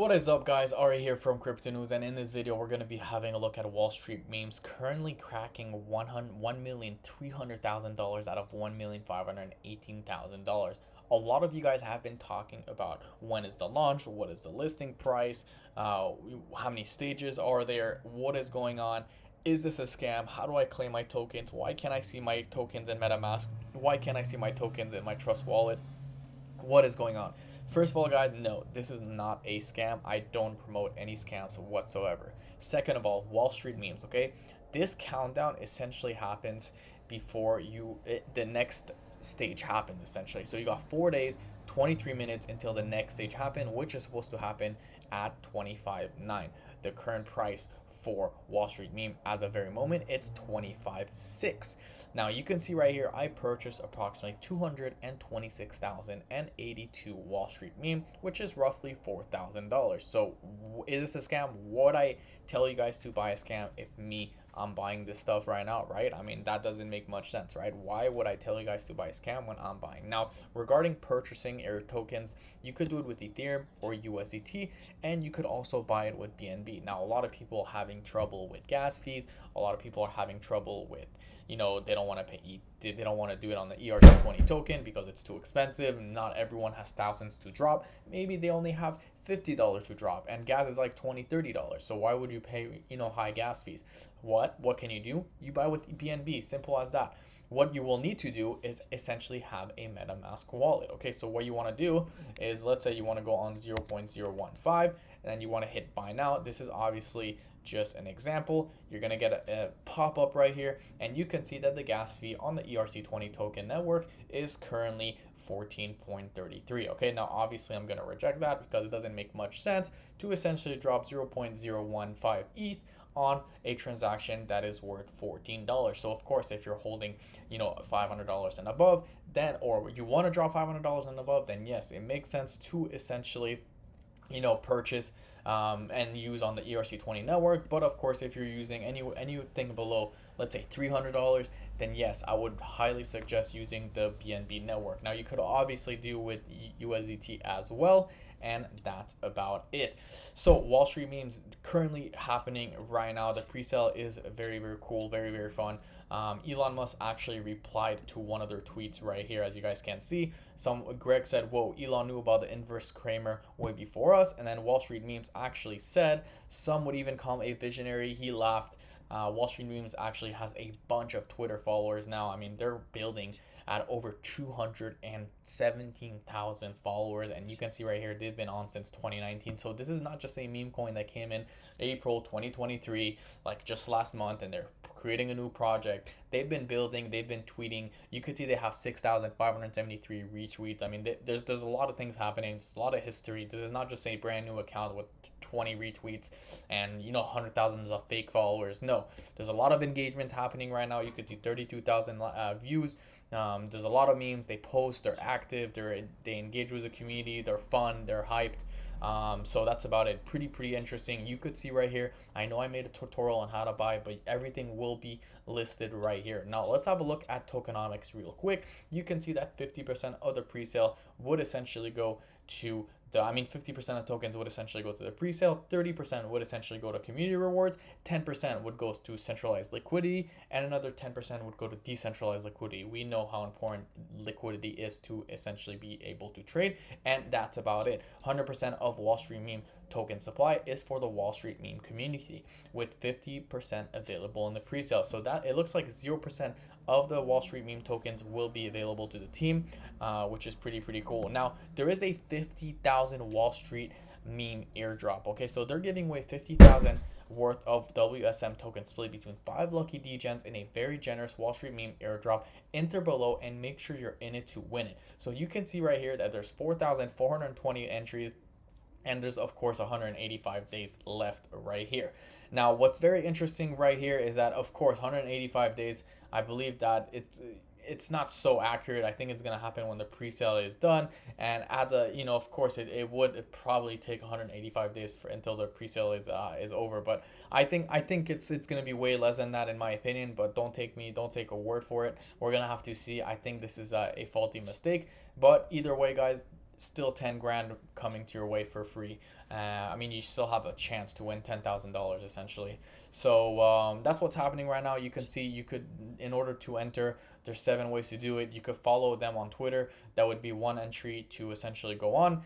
What is up, guys? Ari here from Crypto News, and in this video we're going to be having a look at Wall Street memes currently cracking $1,300,000 out of $1,518,000. A lot of you guys have been talking about when is the launch, what is the listing price, how many stages are there, what is going on, is this a scam, how do I claim my tokens, why can't I see my tokens in MetaMask, why can't I see my tokens in my Trust wallet, what is going on? First of all, guys, no, this is not a scam. I don't promote any scams whatsoever. Second of all, Wall Street memes, okay? This countdown essentially happens before the next stage happens, essentially. So you got 4 days, 23 minutes until the next stage happen, which is supposed to happen at 25.9. The current price for Wall Street meme at the very moment, it's 25.6. Now you can see right here I purchased approximately 226,082 Wall Street meme, which is roughly $4,000. So is this a scam? Would I tell you guys to buy a scam if I'm buying this stuff right now, right? I mean, that doesn't make much sense, right? Why would I tell you guys to buy a scam when I'm buying? Now, regarding purchasing Air tokens, you could do it with Ethereum or USDT, and you could also buy it with BNB. Now, a lot of people are having trouble with gas fees. A lot of people are having trouble with, they don't want to pay, they don't want to do it on the ERC20 token because it's too expensive. Not everyone has thousands to drop. Maybe they only have $50 to drop, and gas is like $20-$30. So why would you pay high gas fees? What can you do? You buy with BNB, simple as that. What you will need to do is essentially have a MetaMask wallet. Okay, so what you want to do is, let's say you want to go on 0.015 and then you want to hit buy now. This is obviously just an example. You're going to get a pop-up right here, and you can see that the gas fee on the ERC20 token network is currently 14.33. Okay, now obviously I'm going to reject that because it doesn't make much sense to essentially drop 0.015 ETH on a transaction that is worth $14. So of course, if you're holding $500 and above, then, or you want to drop $500 and above, then yes, it makes sense to essentially purchase and use on the ERC20 network. But of course, if you're using anything below, let's say $300, then yes, I would highly suggest using the BNB network. Now you could obviously do with USDT as well, and that's about it. So Wall Street memes currently happening right now. The pre-sale is very, very cool, very, very fun. Elon Musk actually replied to one of their tweets right here, as you guys can see. Greg said, whoa, Elon knew about the inverse Kramer way before us. And then Wall Street memes actually said, some would even call him a visionary. He laughed. Wall Street memes actually has a bunch of Twitter followers now. I mean, they're building at over 217,000 followers, and you can see right here they've been on since 2019. So this is not just a meme coin that came in April 2023, like just last month, and they're creating a new project. They've been building, they've been tweeting. You could see they have 6,573 retweets. I mean, there's a lot of things happening. There's a lot of history. This is not just a brand new account with 20 retweets and 100,000 of fake followers. No, there's a lot of engagement happening right now. You could see 32,000 views. There's a lot of memes. They post, they're active, they engage with the community, they're fun, they're hyped. So that's about it. Pretty interesting. You could see right here, I know I made a tutorial on how to buy, but everything will be listed right here. Now let's have a look at tokenomics real quick. You can see that 50% of the pre-sale would essentially go to 50% of tokens would essentially go to the pre-sale, 30% would essentially go to community rewards, 10% would go to centralized liquidity, and another 10% would go to decentralized liquidity. We know how important liquidity is to essentially be able to trade, and that's about it. 100% of Wall Street meme token supply is for the Wall Street meme community, with 50% available in the pre-sale. So that it looks like 0% of the Wall Street meme tokens will be available to the team, which is pretty cool. Now there is a 50,000 Wall Street meme airdrop. Okay, so they're giving away 50,000 worth of WSM tokens split between 5 lucky degens in a very generous Wall Street meme airdrop. Enter below and make sure you're in it to win it. So you can see right here that there's 4,420 entries, and there's of course 185 days left right here. Now what's very interesting right here is that of course 185 days, I believe that it's not so accurate. I think it's going to happen when the pre-sale is done, and at the of course it would probably take 185 days until the pre-sale is over, but I think it's going to be way less than that in my opinion. But don't take a word for it. We're going to have to see. I think this is a faulty mistake, but either way, guys, still 10 grand coming to your way for free. I mean, you still have a chance to win $10,000 essentially. So that's what's happening right now. You can see, you could, in order to enter, there's 7 ways to do it. You could follow them on Twitter. That would be one entry to essentially go on.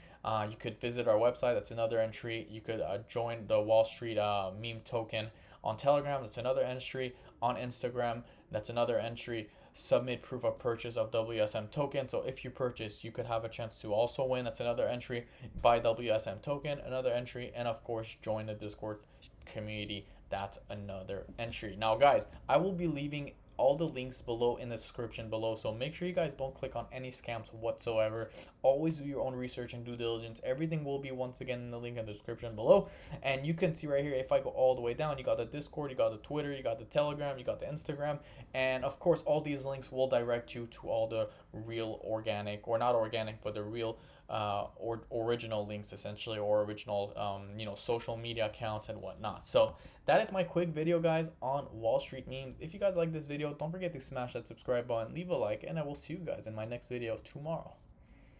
You could visit our website. That's another entry. You could join the Wall Street meme token on Telegram. That's another entry. On Instagram, that's another entry. Submit proof of purchase of WSM token. So if you purchase, you could have a chance to also win. That's another entry. Buy WSM token, another entry. And of course, join the Discord community. That's another entry. Now, guys, I will be leaving all the links below in the description below, so make sure you guys don't click on any scams whatsoever. Always do your own research and due diligence. Everything will be once again in the link in the description below. And you can see right here, if I go all the way down, you got the Discord, you got the Twitter, you got the Telegram, you got the Instagram, and of course all these links will direct you to all the real organic, or not organic, but the real or original links essentially, or original social media accounts and whatnot. So that is my quick video, guys, on Wall Street memes. If you guys like this video, don't forget to smash that subscribe button, leave a like, and I will see you guys in my next video tomorrow.